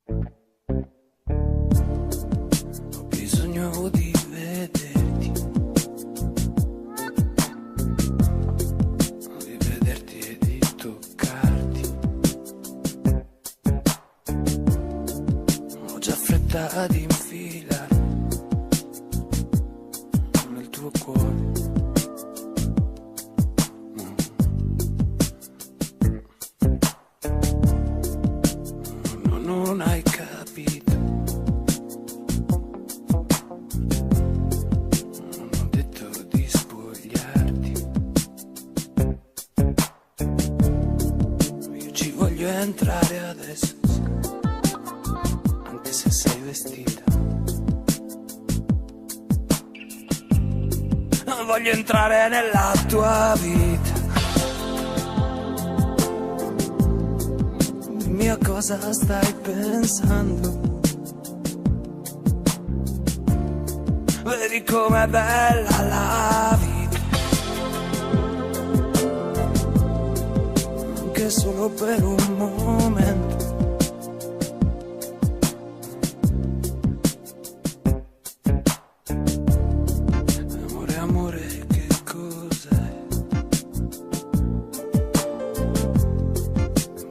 Ho bisogno di vederti, di vederti e di toccarti. Ho già fretta di infilare nel tuo cuore. Non hai capito, non ho detto di spogliarti. Io ci voglio entrare adesso, anche se sei vestita. Voglio entrare nella tua vita. Dimmi a cosa stai pensando. Vedi com'è bella la vita, anche solo per un momento. Amore, amore, che cos'è?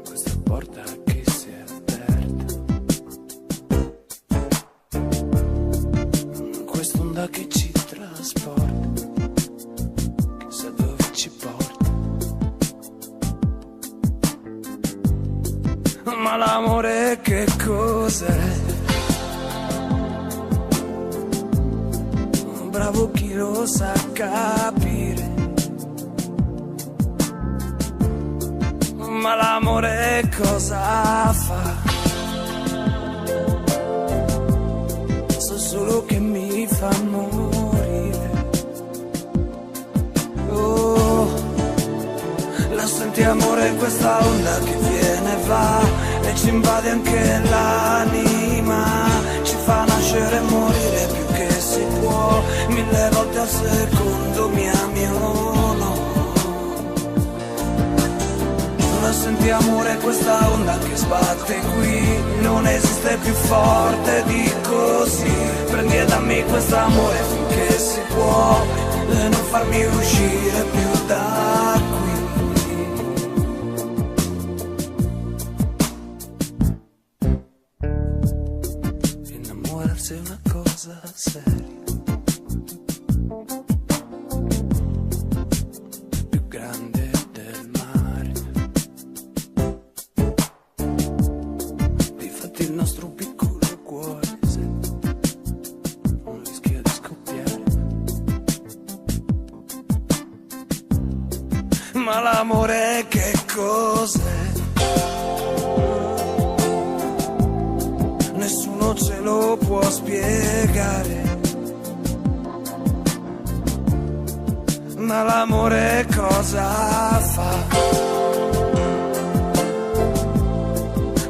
Questa porta che si è aperta, quest'onda che ci trasporta, chissà dove ci porta. Ma l'amore che cos'è? Bravo chi lo sa capire. Ma l'amore cosa fa? So solo che mi fa morire. Oh, la senti amore questa onda che viene e va e ci invade anche l'anima, ci fa nascere e morire più che si può, 1000 volte al secondo mi ami o no. La senti amore questa onda che sbatte qui, non esiste più forte di così. Prendi e dammi quest'amore finché si può e non farmi uscire più da qui. Innamorarsi è una cosa seria, più grande del mare. Difatti il nostro piccolo cuore se non rischia di scoppiare. Ma l'amore che cos'è? Nessuno ce lo può spiegare. Ma l'amore cosa fa?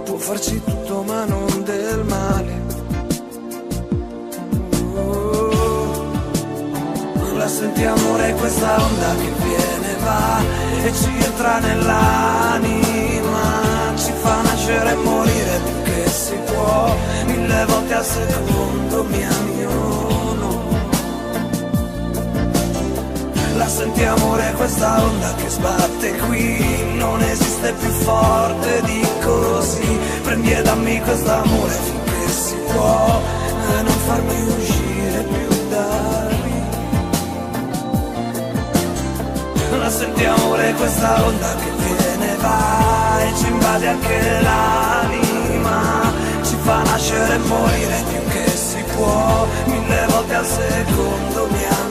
Può farci tutto ma non del male. La senti amore questa onda che viene e va e ci entra nell'anima, ci fa nascere e morire più che si può, 1000 volte al secondo mi ami o no. La senti amore questa onda che sbatte qui, non esiste più forte di così. Prendi e dammi quest'amore finché si può e non farmi uscire più da qui. La senti amore questa onda che viene e va e ci invade anche l'anima, ci fa nascere e morire più che si può, 1000 volte al secondo mi ami